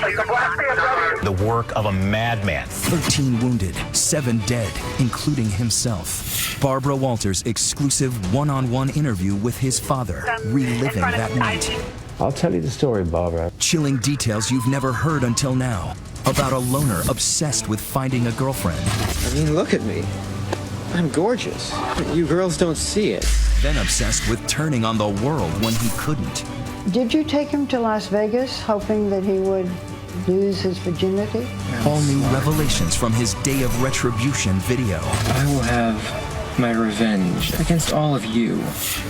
The work of a madman. 13 wounded, 7 dead, including himself. Barbara Walters' exclusive one-on-one interview with his father, reliving that night. I'll tell you the story, Barbara. Chilling details you've never heard until now about a loner obsessed with finding a girlfriend. I mean, look at me. I'm gorgeous. You girls don't see it. Then obsessed with turning on the world when he couldn't. Did you take him to Las Vegas hoping that he would lose his virginity? All new revelations from his Day of Retribution video. I will have my revenge against all of you.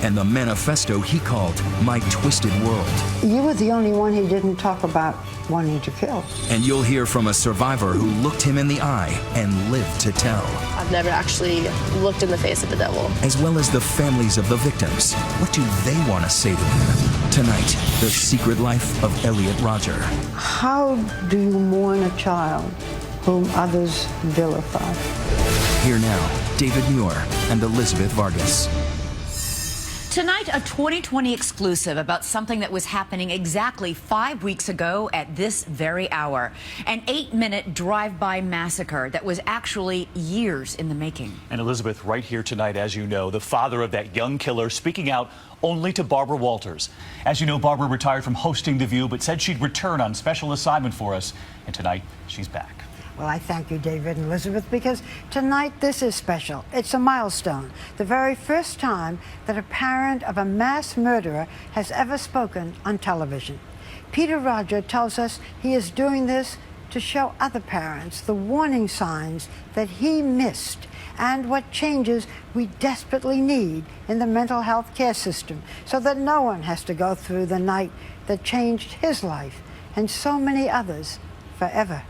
And the manifesto he called My Twisted World. You were the only one he didn't talk about wanting to kill. And you'll hear from a survivor who looked him in the eye and lived to tell. I've never actually looked in the face of the devil. As well as the families of the victims. What do they want to say to him? Tonight, The Secret Life of Elliot Rodger. How do you mourn a child whom others vilify? Here now, David Muir and Elizabeth Vargas. Tonight, a 2020 exclusive about something that was happening exactly 5 weeks ago at this very hour. An 8-minute drive-by massacre that was actually years in the making. And Elizabeth, right here tonight, as you know, the father of that young killer speaking out only to Barbara Walters. As you know, Barbara retired from hosting The View, but said she'd return on special assignment for us. And tonight, she's back. Well, I thank you, David and Elizabeth, because tonight this is special. It's a milestone. The very first time that a parent of a mass murderer has ever spoken on television. Peter Rodger tells us he is doing this to show other parents the warning signs that he missed and what changes we desperately need in the mental health care system so that no one has to go through the night that changed his life and so many others forever.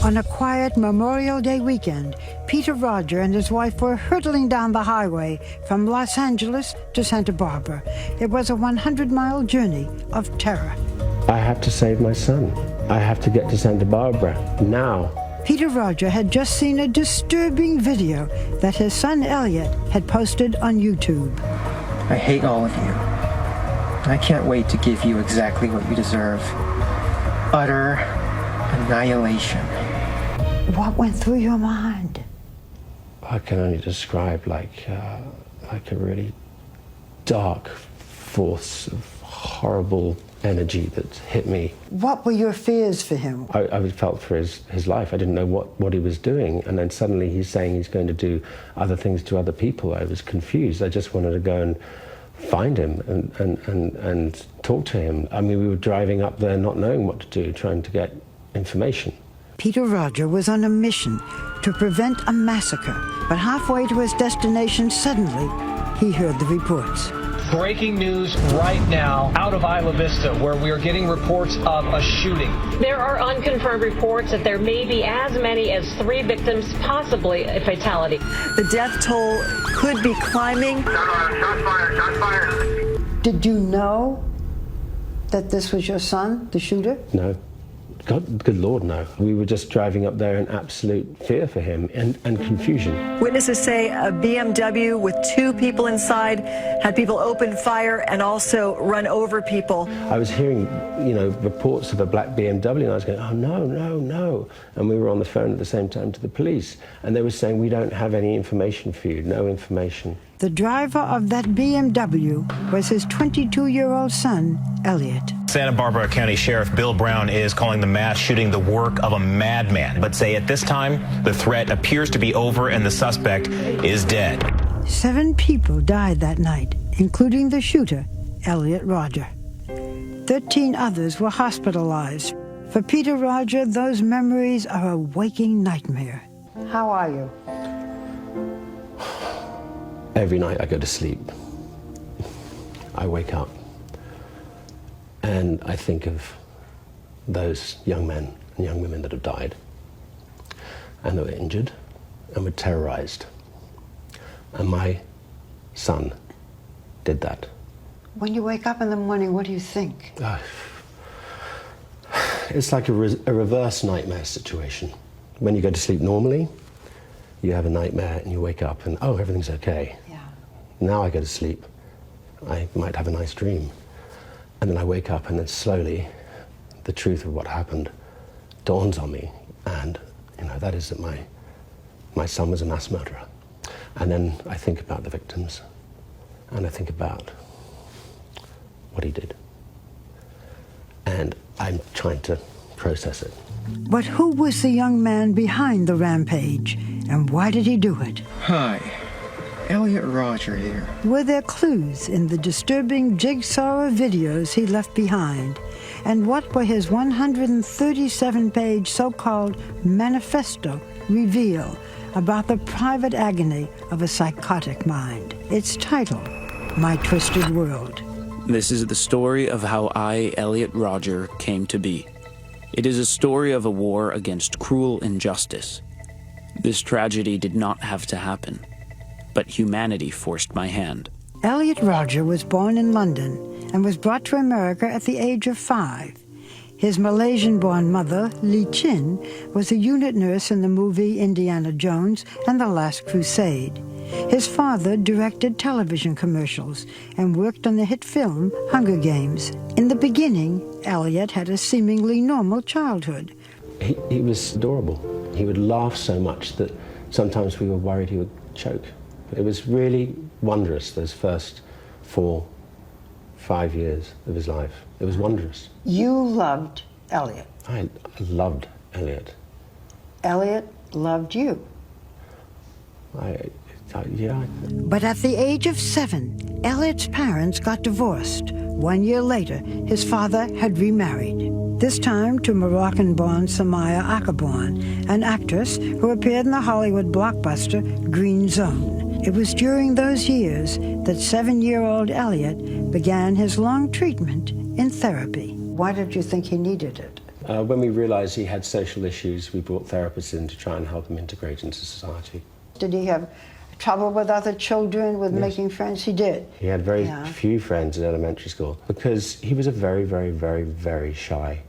On a quiet Memorial Day weekend, Peter Rodger and his wife were hurtling down the highway from Los Angeles to Santa Barbara. It was a 100-mile journey of terror. I have to save my son. I have to get to Santa Barbara now. Peter Rodger had just seen a disturbing video that his son Elliot had posted on YouTube. I hate all of you. I can't wait to give you exactly what you deserve. Utter annihilation. What went through your mind? I can only describe like a really dark force of horrible energy that hit me. What were your fears for him? I felt for his life. I didn't know what he was doing, and then suddenly he's saying he's going to do other things to other people. I was confused. I just wanted to go and find him and talk to him. I mean, we were driving up there not knowing what to do, trying to get information. Peter Rodger was on a mission to prevent a massacre, but halfway to his destination, suddenly, he heard the reports. Breaking news right now out of Isla Vista, where we are getting reports of a shooting. There are unconfirmed reports that there may be as many as 3 victims, possibly a fatality. The death toll could be climbing. Shots fired. Did you know that this was your son, the shooter? No. God, good Lord, no. We were just driving up there in absolute fear for him and confusion. Witnesses say a BMW with 2 people inside had people open fire and also run over people. I was hearing, reports of a black BMW, and I was going, oh, no, no, no. And we were on the phone at the same time to the police, and they were saying, we don't have any information for you, no information. The driver of that BMW was his 22-year-old son, Elliot. Santa Barbara County Sheriff Bill Brown is calling the mass shooting the work of a madman, but say at this time the threat appears to be over and the suspect is dead. 7 people died that night, including the shooter, Elliot Rodger. 13 others were hospitalized. For Peter Rodger, those memories are a waking nightmare. How are you? Every night I go to sleep. I wake up and I think of those young men and young women that have died and that were injured and were terrorized. And my son did that. When you wake up in the morning, what do you think? It's like a reverse nightmare situation. When you go to sleep normally, you have a nightmare and you wake up and, oh, everything's okay. Yeah. Now I go to sleep, I might have a nice dream. And then I wake up and then slowly the truth of what happened dawns on me, and that is that my son was a mass murderer. And then I think about the victims, and I think about what he did, and I'm trying to process it. But who was the young man behind the rampage, and why did he do it? Hi, Elliot Rodger here. Were there clues in the disturbing jigsaw of videos he left behind? And what were his 137-page so-called manifesto reveal about the private agony of a psychotic mind? Its title, My Twisted World. This is the story of how I, Elliot Rodger, came to be. It is a story of a war against cruel injustice. This tragedy did not have to happen, but humanity forced my hand. Elliot Rodger was born in London and was brought to America at the age of 5. His Malaysian-born mother, Lee Chin, was a unit nurse in the movie Indiana Jones and the Last Crusade. His father directed television commercials and worked on the hit film Hunger Games. In the beginning, Elliot had a seemingly normal childhood. He was adorable. He would laugh so much that sometimes we were worried he would choke. It was really wondrous, those first 4-5 years of his life. It was wondrous. You loved Elliot. I loved Elliot. Elliot loved you. Yeah. But at the age of 7, Elliot's parents got divorced. 1 year later, his father had remarried, this time to Moroccan-born Samaya Akabon, an actress who appeared in the Hollywood blockbuster Green Zone. It was during those years that 7-year-old Elliot began his long treatment in therapy. Why did you think he needed it? When we realized he had social issues, we brought therapists in to try and help him integrate into society. Did he have trouble with other children, with making friends? He did. He had very few friends in elementary school because he was a very, very, very, very shy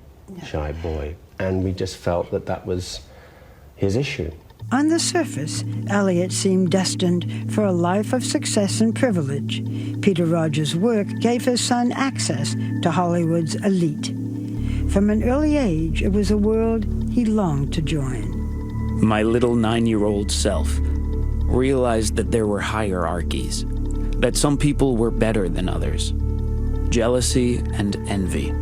boy. And we just felt that that was his issue. On the surface, Elliot seemed destined for a life of success and privilege. Peter Rodger's work gave his son access to Hollywood's elite. From an early age, it was a world he longed to join. My little 9-year-old self realized that there were hierarchies, that some people were better than others. Jealousy and envy.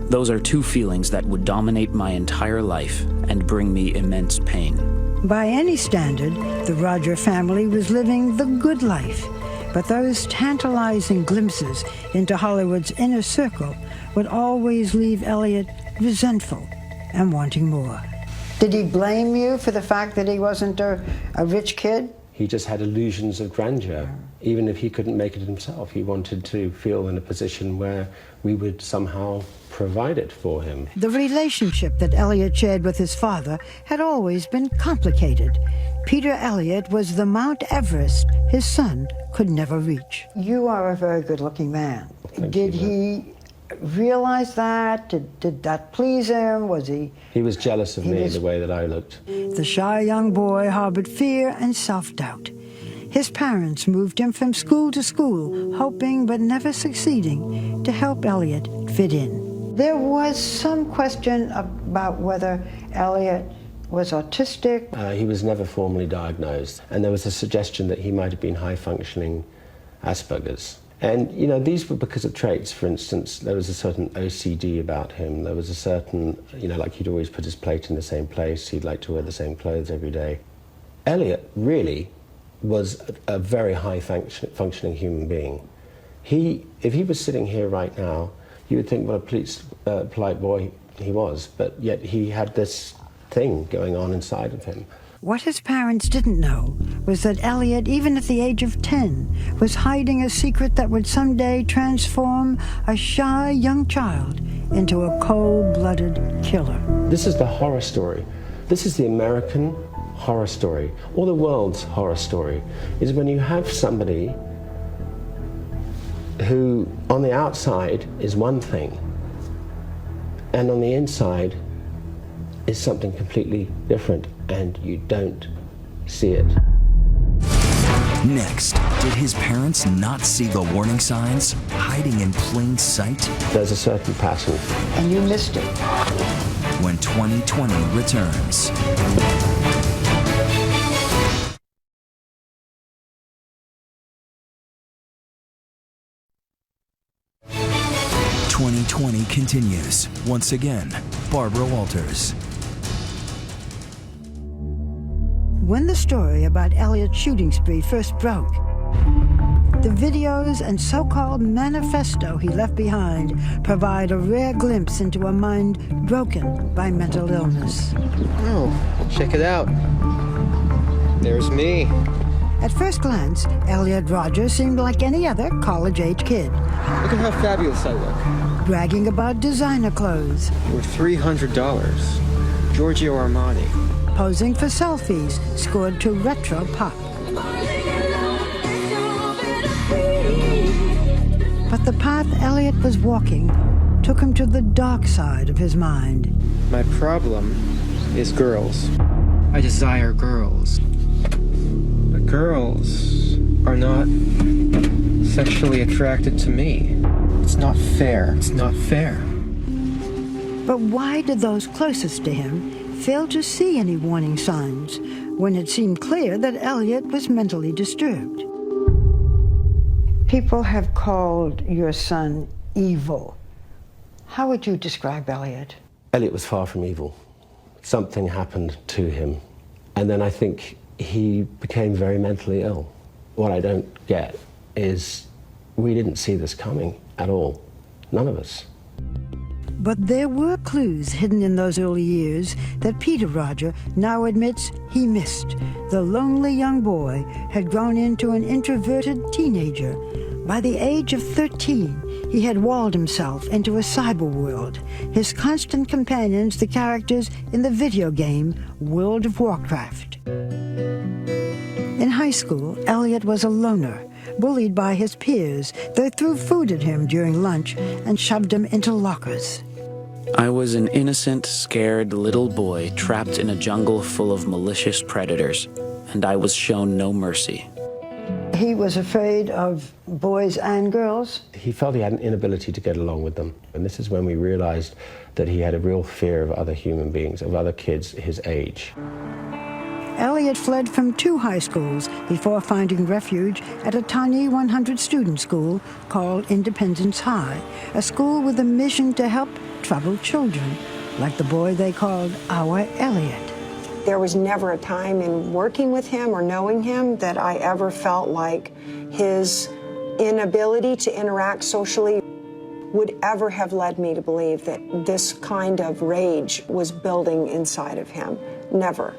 Those are two feelings that would dominate my entire life and bring me immense pain. By any standard, the Rodger family was living the good life, but those tantalizing glimpses into Hollywood's inner circle would always leave Elliot resentful and wanting more. Did he blame you for the fact that he wasn't a rich kid? He just had illusions of grandeur. Even if he couldn't make it himself, he wanted to feel in a position where we would somehow provide it for him. The relationship that Elliot shared with his father had always been complicated. Peter Elliot was the Mount Everest his son could never reach. You are a very good-looking man. Did he realize that? Did that please him? Was he... He was jealous of me, the way that I looked. The shy young boy harbored fear and self-doubt. His parents moved him from school to school, hoping but never succeeding to help Elliot fit in. There was some question about whether Elliot was autistic. He was never formally diagnosed, and there was a suggestion that he might have been high-functioning Asperger's. And, you know, these were because of traits. For instance, there was a certain OCD about him. There was a certain, you know, like he'd always put his plate in the same place. He'd like to wear the same clothes every day. Elliot really was a very high-functioning human being. If he was sitting here right now, you would think what a polite boy he was, but yet he had this thing going on inside of him. What his parents didn't know was that Elliot, even at the age of 10, was hiding a secret that would someday transform a shy young child into a cold-blooded killer. This is the horror story. This is the American horror story, or the world's horror story, is when you have somebody who on the outside is one thing and on the inside is something completely different, and you don't see it. Next. Did his parents not see the warning signs hiding in plain sight? There's a certain pattern. And you missed it. When 2020 returns. "2020 continues. Once again, Barbara Walters. When the story about Elliot's shooting spree first broke, the videos and so-called manifesto he left behind provide a rare glimpse into a mind broken by mental illness. Oh, check it out. There's me. At first glance, Elliot Rodger seemed like any other college-age kid. Look at how fabulous I look. Bragging about designer clothes. Worth $300. Giorgio Armani. Posing for selfies scored to retro pop. But the path Elliot was walking took him to the dark side of his mind. My problem is girls. I desire girls. But girls are not sexually attracted to me. It's not fair. It's not fair. But why did those closest to him fail to see any warning signs when it seemed clear that Elliot was mentally disturbed? People have called your son evil. How would you describe Elliot? Elliot was far from evil. Something happened to him. And then I think he became very mentally ill. What I don't get is we didn't see this coming at all. None of us. But there were clues hidden in those early years that Peter Rodger now admits he missed. The lonely young boy had grown into an introverted teenager. By the age of 13, he had walled himself into a cyber world. His constant companions, the characters in the video game World of Warcraft. In high school, Elliot was a loner, bullied by his peers. They threw food at him during lunch and shoved him into lockers. I was an innocent, scared little boy trapped in a jungle full of malicious predators, and I was shown no mercy. He was afraid of boys and girls. He felt he had an inability to get along with them. And this is when we realized that he had a real fear of other human beings, of other kids his age. Elliot fled from 2 high schools before finding refuge at a tiny 100-student school called Independence High, a school with a mission to help troubled children, like the boy they called our Elliot. There was never a time in working with him or knowing him that I ever felt like his inability to interact socially would ever have led me to believe that this kind of rage was building inside of him. Never.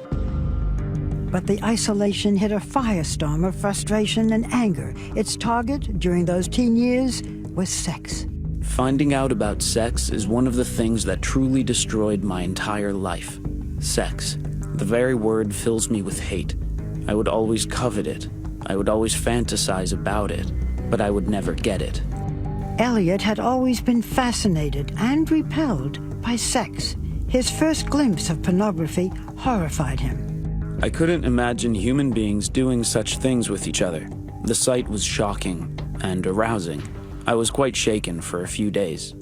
But the isolation hit a firestorm of frustration and anger. Its target during those teen years was sex. Finding out about sex is one of the things that truly destroyed my entire life. Sex. The very word fills me with hate. I would always covet it. I would always fantasize about it, but I would never get it. Elliot had always been fascinated and repelled by sex. His first glimpse of pornography horrified him. I couldn't imagine human beings doing such things with each other. The sight was shocking and arousing. I was quite shaken for a few days.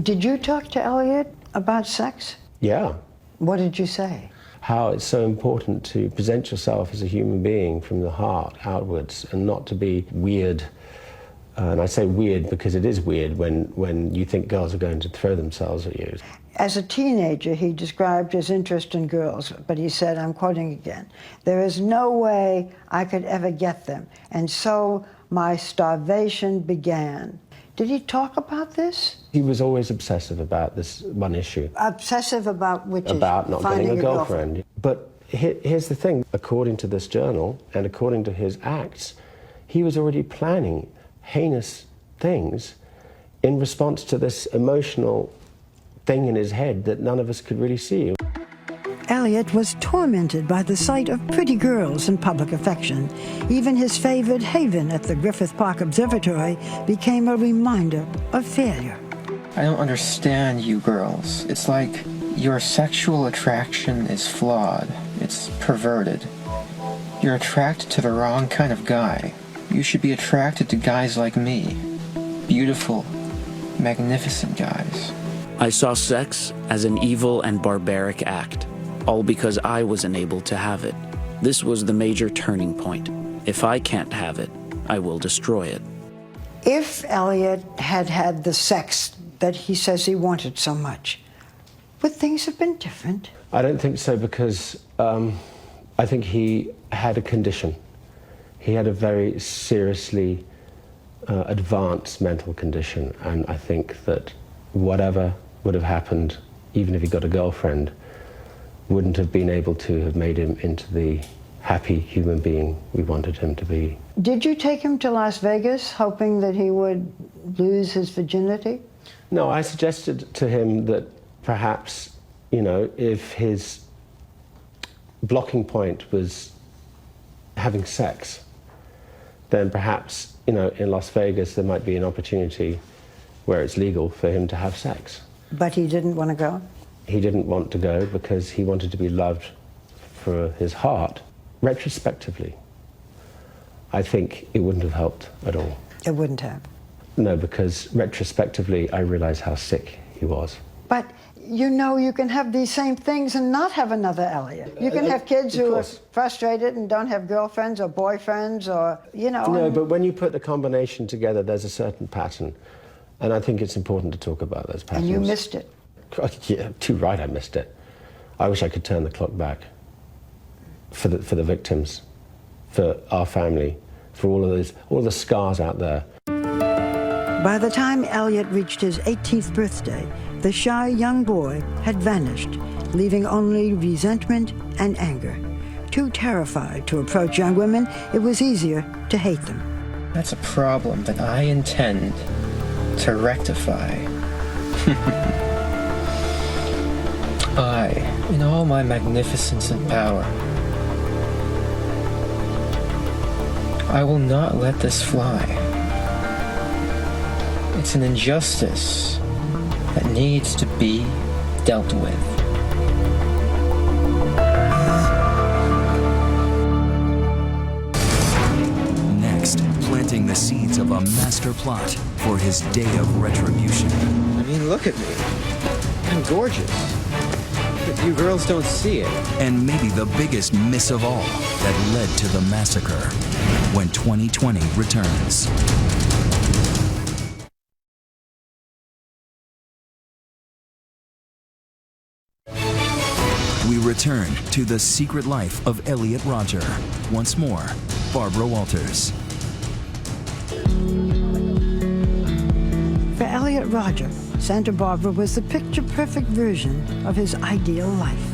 Did you talk to Elliot about sex? Yeah. What did you say? How it's so important to present yourself as a human being from the heart outwards and not to be weird. And I say weird because it is weird when you think girls are going to throw themselves at you. As a teenager, he described his interest in girls, but he said, I'm quoting again, "There is no way I could ever get them, and so my starvation began." Did he talk about this? He was always obsessive about this one issue. Obsessive about which issue? About not Finding getting a girlfriend. But here's the thing, according to this journal and according to his acts, he was already planning heinous things in response to this emotional thing in his head that none of us could really see. Elliot was tormented by the sight of pretty girls and public affection. Even his favored haven at the Griffith Park Observatory became a reminder of failure. I don't understand you girls. It's like your sexual attraction is flawed. It's perverted. You're attracted to the wrong kind of guy. You should be attracted to guys like me. Beautiful, magnificent guys. I saw sex as an evil and barbaric act, all because I wasn't able to have it. This was the major turning point. If I can't have it, I will destroy it. If Elliot had had the sex that he says he wanted so much, would things have been different? I don't think so, because I think he had a condition. He had a very seriously advanced mental condition, and I think that whatever would have happened, even if he got a girlfriend, wouldn't have been able to have made him into the happy human being we wanted him to be. Did you take him to Las Vegas hoping that he would lose his virginity? No, I suggested to him that perhaps, you know, if his blocking point was having sex, then perhaps, you know, in Las Vegas there might be an opportunity where it's legal for him to have sex. But he didn't want to go? He didn't want to go because he wanted to be loved for his heart. Retrospectively, I think it wouldn't have helped at all. It wouldn't have? No, because retrospectively I realized how sick he was. But you know, you can have these same things and not have another Elliot. You can have kids who are frustrated and don't have girlfriends or boyfriends or, you know. No, but when you put the combination together, there's a certain pattern. And I think it's important to talk about those patterns. And you missed it. Yeah, too right, I missed it. I wish I could turn the clock back for the victims, for our family, for all the scars out there. By the time Elliot reached his 18th birthday, the shy young boy had vanished, leaving only resentment and anger. Too terrified to approach young women, it was easier to hate them. That's a problem that I intend to rectify. I, in all my magnificence and power, I will not let this fly. It's an injustice that needs to be dealt with. Next, planting the seeds of a master plot for his day of retribution. I mean, look at me. I'm gorgeous. But you girls don't see it. And maybe the biggest miss of all that led to the massacre, when 2020 returns. We return to the secret life of Elliot Rodger. Once more, Barbara Walters. For Elliot Rodger, Santa Barbara was the picture-perfect version of his ideal life.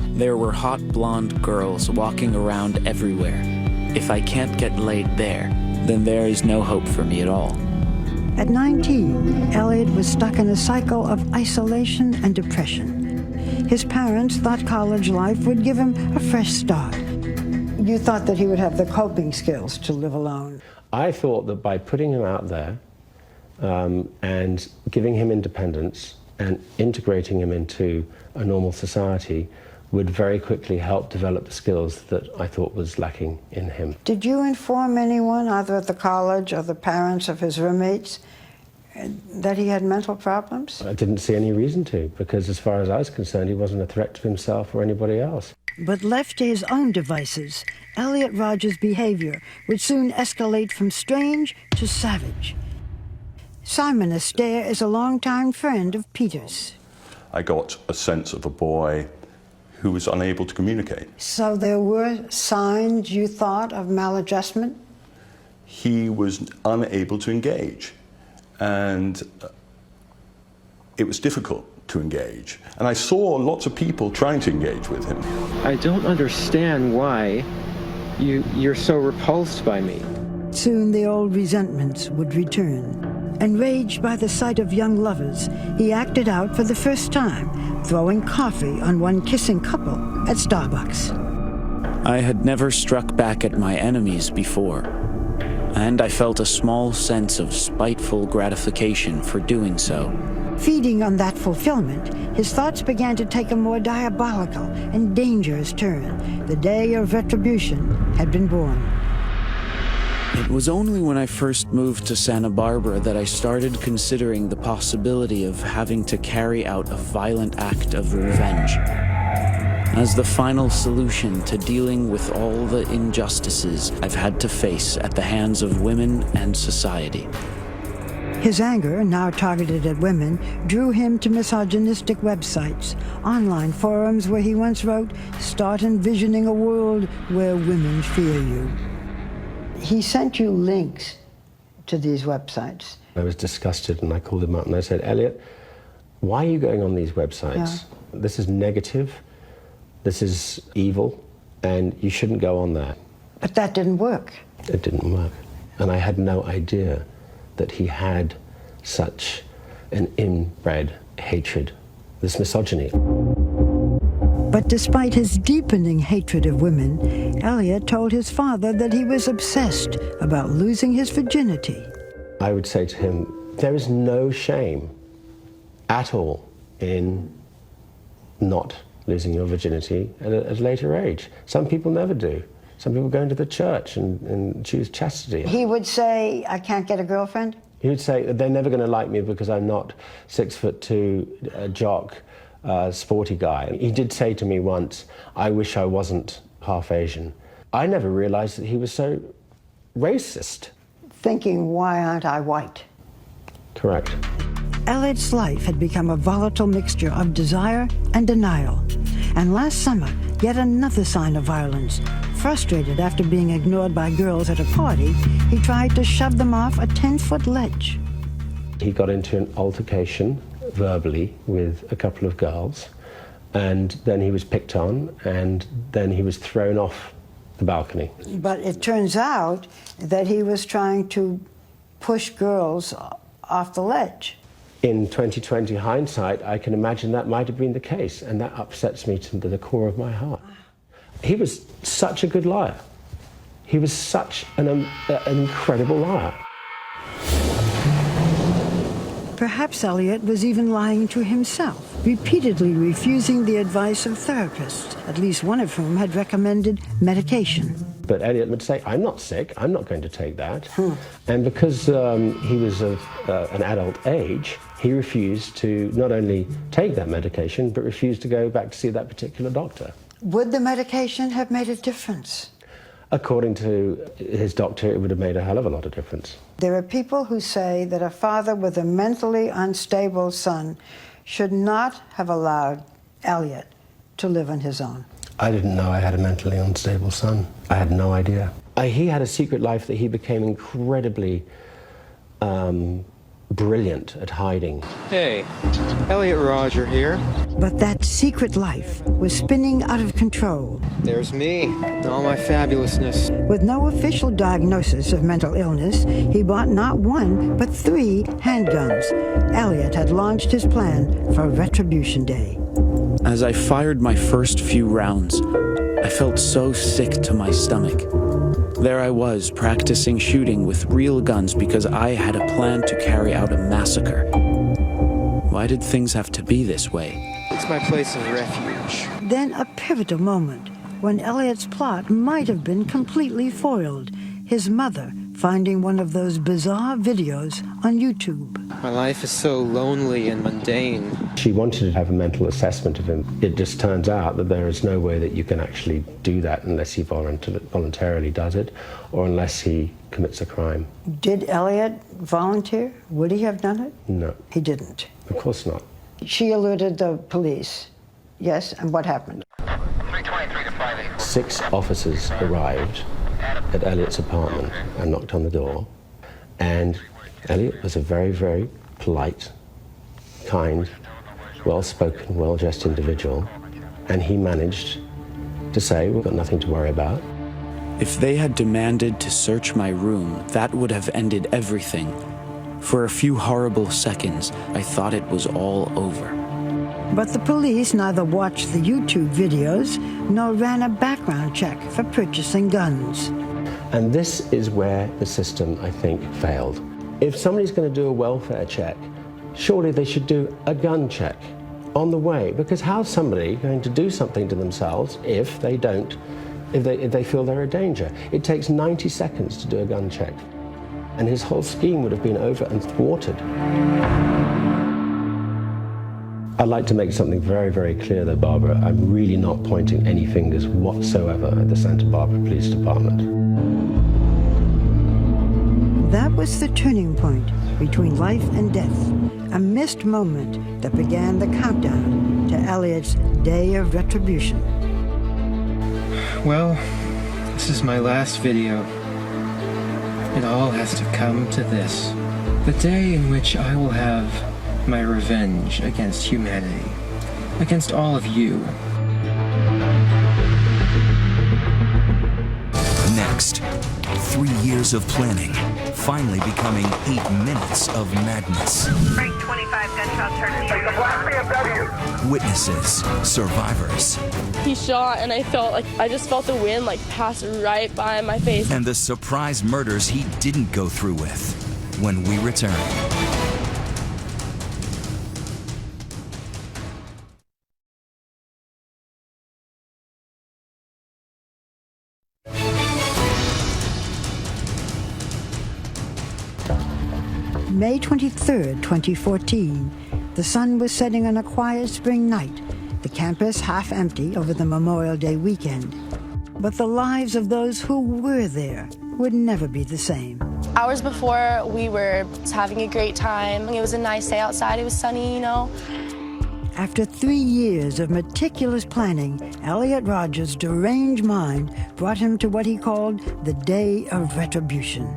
There were hot blonde girls walking around everywhere. If I can't get laid there, then there is no hope for me at all. At 19, Elliot was stuck in a cycle of isolation and depression. His parents thought college life would give him a fresh start. You thought that he would have the coping skills to live alone. I thought that by putting him out there and giving him independence and integrating him into a normal society would very quickly help develop the skills that I thought was lacking in him. Did you inform anyone, either at the college or the parents of his roommates, that he had mental problems? I didn't see any reason to, because as far as I was concerned, he wasn't a threat to himself or anybody else. But left to his own devices, Elliot Rodger's behavior would soon escalate from strange to savage. Simon Astaire is a longtime friend of Peter's. I got a sense of a boy who was unable to communicate. So there were signs, you thought, of maladjustment? He was unable to engage, and it was difficult to engage. And I saw lots of people trying to engage with him. I don't understand why you're so repulsed by me. Soon the old resentments would return. Enraged by the sight of young lovers, he acted out for the first time, throwing coffee on one kissing couple at Starbucks. I had never struck back at my enemies before, and I felt a small sense of spiteful gratification for doing so. Feeding on that fulfillment, his thoughts began to take a more diabolical and dangerous turn. The day of retribution had been born. It was only when I first moved to Santa Barbara that I started considering the possibility of having to carry out a violent act of revenge as the final solution to dealing with all the injustices I've had to face at the hands of women and society. His anger, now targeted at women, drew him to misogynistic websites, online forums where he once wrote, "Start envisioning a world where women fear you." He sent you links to these websites. I was disgusted and I called him up and I said, "Elliot, why are you going on these websites? This is negative, this is evil, and you shouldn't go on that." But that didn't work. It didn't work. And I had no idea that he had such an inbred hatred, this misogyny. But despite his deepening hatred of women, Elliot told his father that he was obsessed about losing his virginity. I would say to him, there is no shame at all in not losing your virginity at a later age. Some people never do. Some people go into the church and choose chastity. He would say, "I can't get a girlfriend"? He would say, "They're never going to like me because I'm not 6'2", a jock, sporty guy." He did say to me once, "I wish I wasn't half Asian." I never realized that he was so racist. Thinking, why aren't I white? Correct. Elliot's life had become a volatile mixture of desire and denial. And last summer, yet another sign of violence. Frustrated after being ignored by girls at a party, he tried to shove them off a 10-foot ledge. He got into an altercation verbally with a couple of girls, and then he was picked on, and then he was thrown off the balcony. But it turns out that he was trying to push girls off the ledge. In 2020 hindsight, I can imagine that might have been the case, and that upsets me to the core of my heart. He was such a good liar. He was such an incredible liar. Perhaps Elliot was even lying to himself, repeatedly refusing the advice of therapists, at least one of whom had recommended medication. But Elliot would say, "I'm not sick, I'm not going to take that." And because he was of an adult age, he refused to not only take that medication, but refused to go back to see that particular doctor. Would the medication have made a difference? According to his doctor, it would have made a hell of a lot of difference. There are people who say that a father with a mentally unstable son should not have allowed Elliot to live on his own. I didn't know I had a mentally unstable son. I had no idea. He had a secret life that he became incredibly brilliant at hiding. Hey, Elliot Rodger here. But that secret life was spinning out of control. There's me, all my fabulousness. With no official diagnosis of mental illness, he bought not one, but 3 handguns. Elliot had launched his plan for Retribution Day. As I fired my first few rounds, I felt so sick to my stomach. There I was, practicing shooting with real guns because I had a plan to carry out a massacre. Why did things have to be this way? It's my place of refuge. Then a pivotal moment when Elliot's plot might have been completely foiled. His mother finding one of those bizarre videos on YouTube. My life is so lonely and mundane. She wanted to have a mental assessment of him. It just turns out that there is no way that you can actually do that unless he voluntarily does it or unless he commits a crime. Did Elliot volunteer? Would he have done it? No. He didn't. Of course not. She alerted the police. Yes, and what happened? 323 to 58. 6 officers arrived at Elliot's apartment and knocked on the door. And Elliot was a very, very polite, kind, well-spoken, well-dressed individual. And he managed to say, "We've got nothing to worry about." If they had demanded to search my room, that would have ended everything. For a few horrible seconds, I thought it was all over. But the police neither watched the YouTube videos nor ran a background check for purchasing guns. And this is where the system, I think, failed. If somebody's going to do a welfare check, surely they should do a gun check on the way, because how's somebody going to do something to themselves if they don't if they feel they're a danger. It takes 90 seconds to do a gun check, and his whole scheme would have been over and thwarted. I'd like to make something very, very clear though, Barbara. I'm really not pointing any fingers whatsoever at the Santa Barbara Police Department. That was the turning point between life and death, a missed moment that began the countdown to Elliot's day of retribution. Well, this is my last video. It all has to come to this. The day in which I will have my revenge against humanity, against all of you. Next, 3 years of planning, finally becoming 8 minutes of madness. Break 25 gunshots heard in the black BMW. Witnesses, survivors, He shot and I just felt the wind like pass right by my face. and the surprise murders he didn't go through with. When we return. May 23rd, 2014. The sun was setting on a quiet spring night, the campus half empty over the Memorial Day weekend. But the lives of those who were there would never be the same. Hours before, we were having a great time. It was a nice day outside. It was sunny, you know. After 3 years of meticulous planning, Elliot Rodger's deranged mind brought him to what he called the day of retribution.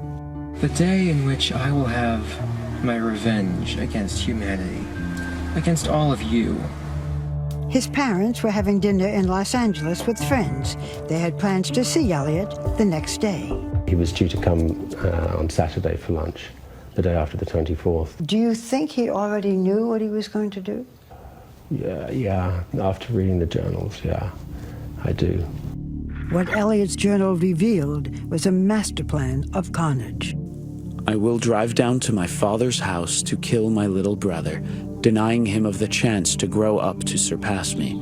The day in which I will have my revenge against humanity, against all of you. His parents were having dinner in Los Angeles with friends. They had plans to see Elliot the next day. He was due to come on Saturday for lunch, the day after the 24th. Do you think he already knew what he was going to do? Yeah, after reading the journals, yeah, I do. What Elliot's journal revealed was a master plan of carnage. I will drive down to my father's house to kill my little brother, denying him of the chance to grow up to surpass me,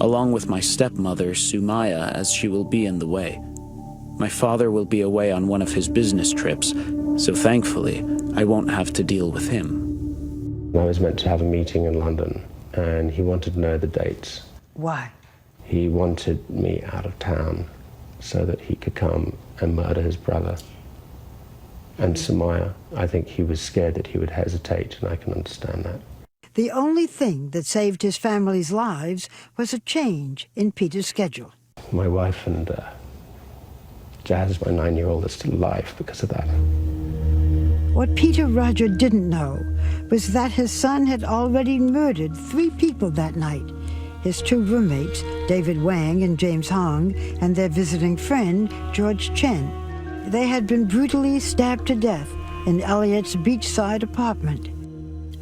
along with my stepmother, Sumaya, as she will be in the way. My father will be away on one of his business trips, so thankfully, I won't have to deal with him. I was meant to have a meeting in London, and he wanted to know the dates. Why? He wanted me out of town so that he could come and murder his brother. And Sumaya, I think he was scared that he would hesitate, and I can understand that. The only thing that saved his family's lives was a change in Peter's schedule. My wife and Jazz, my 9-year-old, is still alive because of that. What Peter Rodger didn't know was that his son had already murdered 3 people that night. His 2 roommates, David Wang and James Hong, and their visiting friend, George Chen. They had been brutally stabbed to death in Elliot's beachside apartment.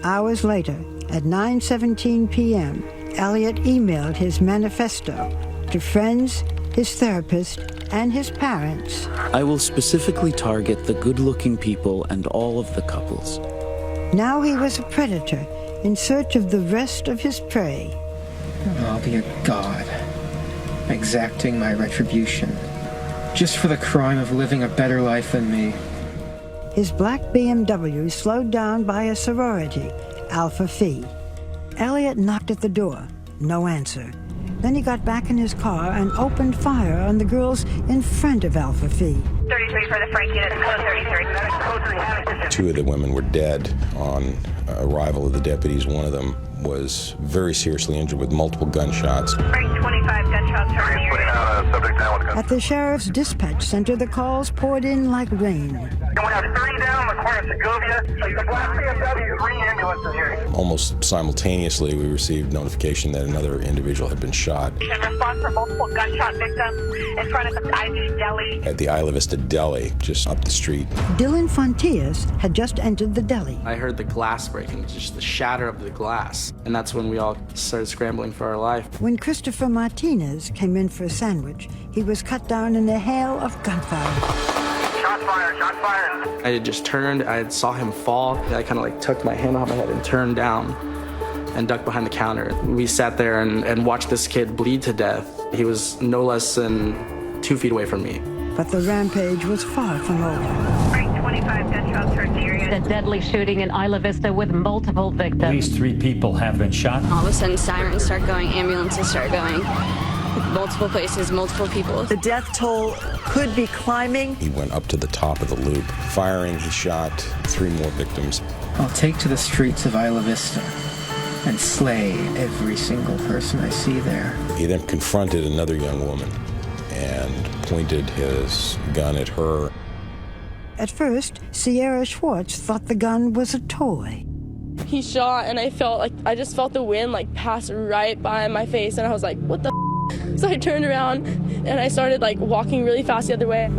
Hours later, at 9:17 p.m., Elliot emailed his manifesto to friends, his therapist, and his parents. I will specifically target the good-looking people and all of the couples. Now he was a predator in search of the rest of his prey. I'll be a god, exacting my retribution, just for the crime of living a better life than me. His black BMW slowed down by a sorority, Alpha Phi. Elliot knocked at the door. No answer. Then he got back in his car and opened fire on the girls in front of Alpha Phi. 33 for the Frank unit, code 33. 2 of the women were dead on arrival of the deputies. One of them was very seriously injured with multiple gunshots. Break 25 gunshots heard in the area. At the sheriff's dispatch center, the calls poured in like rain. And we have 30 down on the corner of Segovia. The black BMW, 3 ambulances here. Almost simultaneously, we received notification that another individual had been shot. In response for multiple gunshot victims in front of the Ivy Deli. At the Isla Vista Deli, just up the street. Dylan Fontius had just entered the deli. I heard the glass breaking, just the shatter of the glass. And that's when we all started scrambling for our life. When Christopher Martinez came in for a sandwich, he was cut down in a hail of gunfire. Shots fired, shots fired. I had just turned, I saw him fall. I kind of like took my hand off my head and turned down and ducked behind the counter. We sat there and watched this kid bleed to death. He was no less than 2 feet away from me. But the rampage was far from over. 25 gunshots heard in the area. A deadly shooting in Isla Vista with multiple victims. At least 3 people have been shot. All of a sudden, sirens start going, ambulances start going. Multiple places, multiple people. The death toll could be climbing. He went up to the top of the loop. Firing, he shot 3 more victims. I'll take to the streets of Isla Vista and slay every single person I see there. He then confronted another young woman and pointed his gun at her. At first, Sierra Schwartz thought the gun was a toy. He shot, and I just felt the wind like pass right by my face, and I was like, what the f? So I turned around and I started like walking really fast the other way.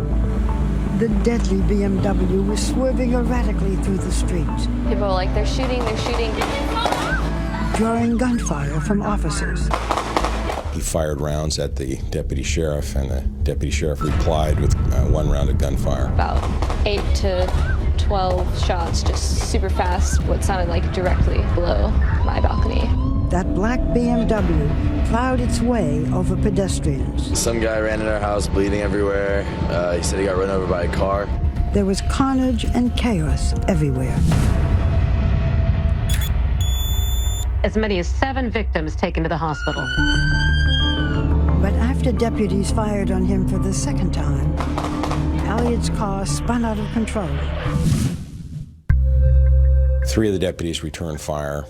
The deadly BMW was swerving erratically through the streets. People were like, they're shooting. Drawing gunfire from officers. He fired rounds at the deputy sheriff, and the deputy sheriff replied with 1 round of gunfire. About 8 to 12 shots, just super fast, what sounded like directly below my balcony. That black BMW plowed its way over pedestrians. Some guy ran in our house bleeding everywhere. He said he got run over by a car. There was carnage and chaos everywhere. As many as 7 victims taken to the hospital. But after deputies fired on him for the second time, Elliot's car spun out of control. 3 of the deputies returned fire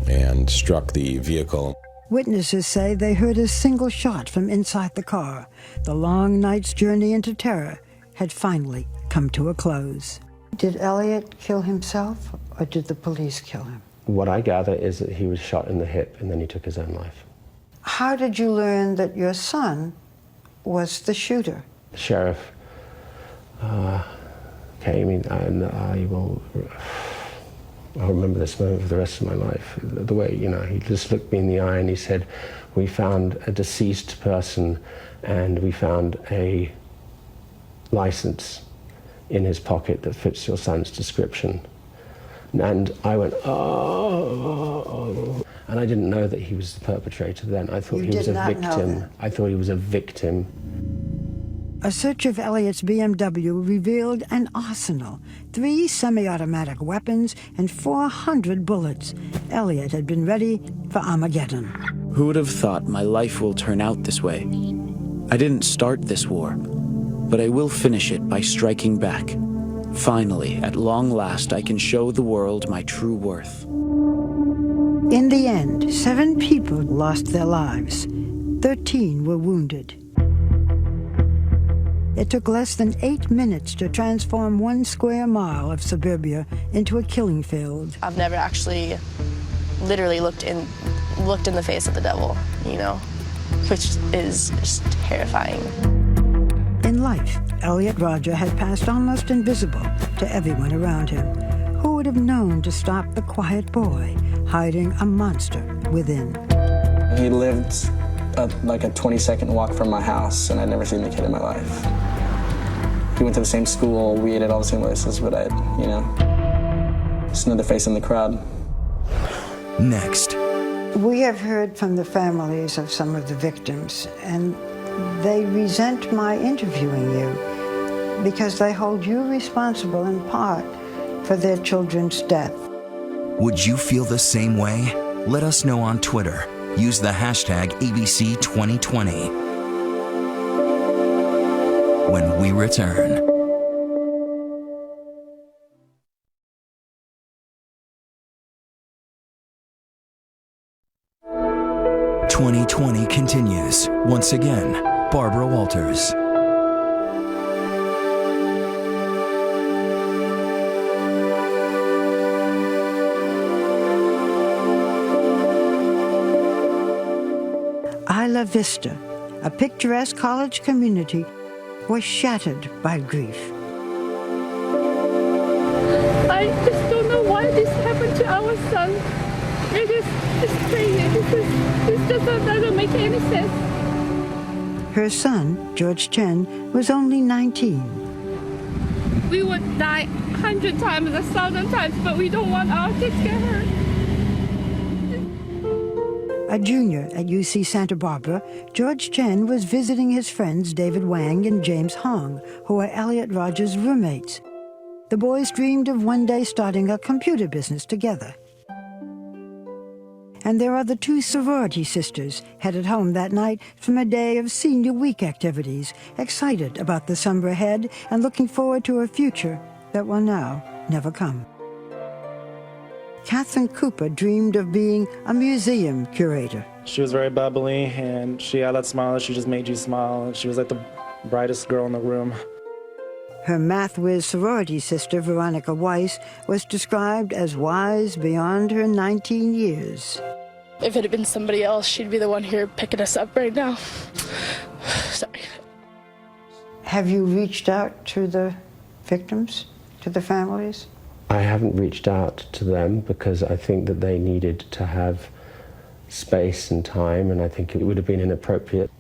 and struck the vehicle. Witnesses say they heard a single shot from inside the car. The long night's journey into terror had finally come to a close. Did Elliot kill himself, or did the police kill him? What I gather is that he was shot in the hip and then he took his own life. How did you learn that your son was the shooter? The sheriff came in, and I'll remember this moment for the rest of my life. The way, he just looked me in the eye and he said, we found a deceased person and we found a license in his pocket that fits your son's description. And I went, oh. And I didn't know that he was the perpetrator then. I thought he was a victim. I thought he was a victim. A search of Elliot's BMW revealed an arsenal, 3 semi-automatic weapons, and 400 bullets. Elliot had been ready for Armageddon. Who would have thought my life will turn out this way? I didn't start this war, but I will finish it by striking back. Finally, at long last, I can show the world my true worth. In the end, 7 people lost their lives. 13 were wounded. It took less than 8 minutes to transform 1 square mile of suburbia into a killing field. I've never actually literally looked in the face of the devil, which is just terrifying. In life, Elliot Rodger had passed almost invisible to everyone around him. Who would have known to stop the quiet boy hiding a monster within? He lived like a 20-second walk from my house, and I'd never seen the kid in my life. We went to the same school, we ate at all the same places, but just another face in the crowd. Next. We have heard from the families of some of the victims, and they resent my interviewing you because they hold you responsible in part for their children's death. Would you feel the same way? Let us know on Twitter. Use the hashtag ABC2020. When we return. "2020 continues. Once again, Barbara Walters. Isla Vista, a picturesque college community, was shattered by grief. I just don't know why this happened to our son. It's crazy. This just doesn't make any sense. Her son, George Chen, was only 19. We would die 100 times, 1,000 times, but we don't want our kids to get hurt. A junior at UC Santa Barbara, George Chen was visiting his friends David Wang and James Hong, who were Elliot Rodger's roommates. The boys dreamed of one day starting a computer business together. And there are the two sorority sisters headed home that night from a day of senior week activities, excited about the summer ahead and looking forward to a future that will now never come. Catherine Cooper dreamed of being a museum curator. She was very bubbly, and she had that smile that she just made you smile. She was like the brightest girl in the room. Her math whiz sorority sister, Veronica Weiss, was described as wise beyond her 19 years. If it had been somebody else, she'd be the one here picking us up right now. Sorry. Have you reached out to the victims, to the families? I haven't reached out to them because I think that they needed to have space and time, and I think it would have been inappropriate.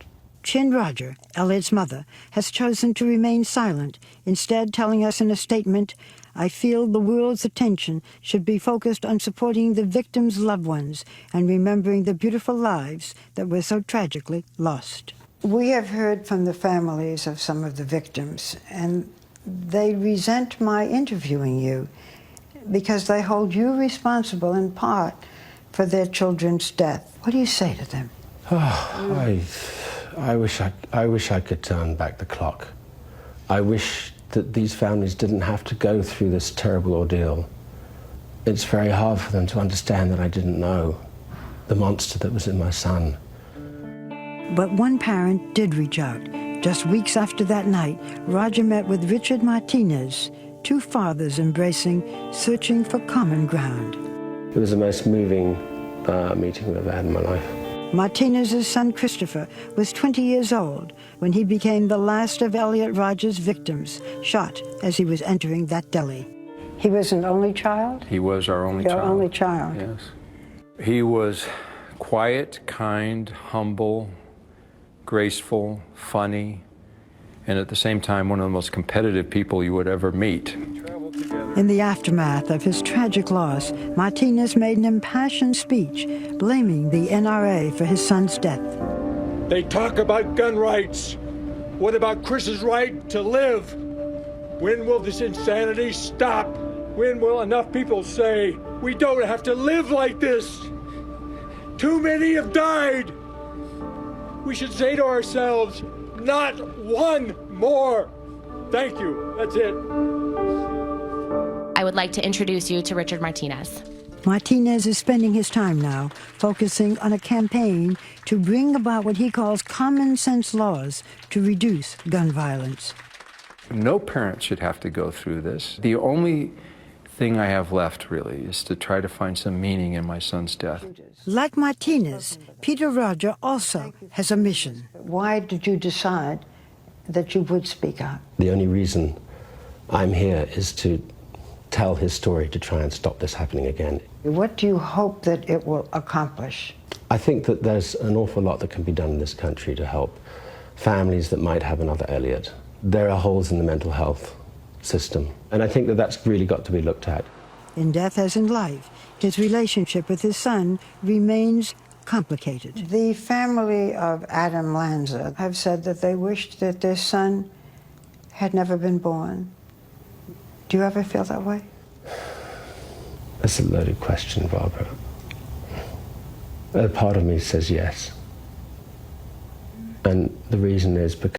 Chin Rodger, Elliot's mother, has chosen to remain silent, instead telling us in a statement, "I feel the world's attention should be focused on supporting the victims' loved ones and remembering the beautiful lives that were so tragically lost." We have heard from the families of some of the victims, and they resent my interviewing you because they hold you responsible in part for their children's death. What do you say to them? I wish I could turn back the clock. I wish that these families didn't have to go through this terrible ordeal. It's very hard for them to understand that I didn't know the monster that was in my son. But one parent did reach out. Just weeks after that night, Rodger met with Richard Martinez, two fathers embracing, searching for common ground. It was the most moving meeting I've ever had in my life. Martinez's son Christopher was 20 years old when he became the last of Elliot Rodger's victims, shot as he was entering that deli. He was an only child? He was our only child. Your only child. Yes. He was quiet, kind, humble, graceful, funny, and at the same time one of the most competitive people you would ever meet. In the aftermath of his tragic loss, Martinez made an impassioned speech blaming the NRA for his son's death. They talk about gun rights. What about Chris's right to live? When will this insanity stop? When will enough people say, we don't have to live like this? Too many have died. We should say to ourselves, not one more. Thank you. That's it. I would like to introduce you to Richard Martinez. Martinez is spending his time now focusing on a campaign to bring about what he calls common sense laws to reduce gun violence. No parent should have to go through this. The only thing I have left, really, is to try to find some meaning in my son's death. Like Martinez, Peter Rodger also has a mission. Why did you decide that you would speak out? The only reason I'm here is to tell his story, to try and stop this happening again. What do you hope that it will accomplish? I think that there's an awful lot that can be done in this country to help families that might have another Elliot. There are holes in the mental health system, and I think that that's really got to be looked at. In death as in life, his relationship with his son remains complicated. The family of Adam Lanza have said that they wished that their son had never been born. Do you ever feel that way? That's a loaded question, Barbara. A part of me says yes. And the reason is because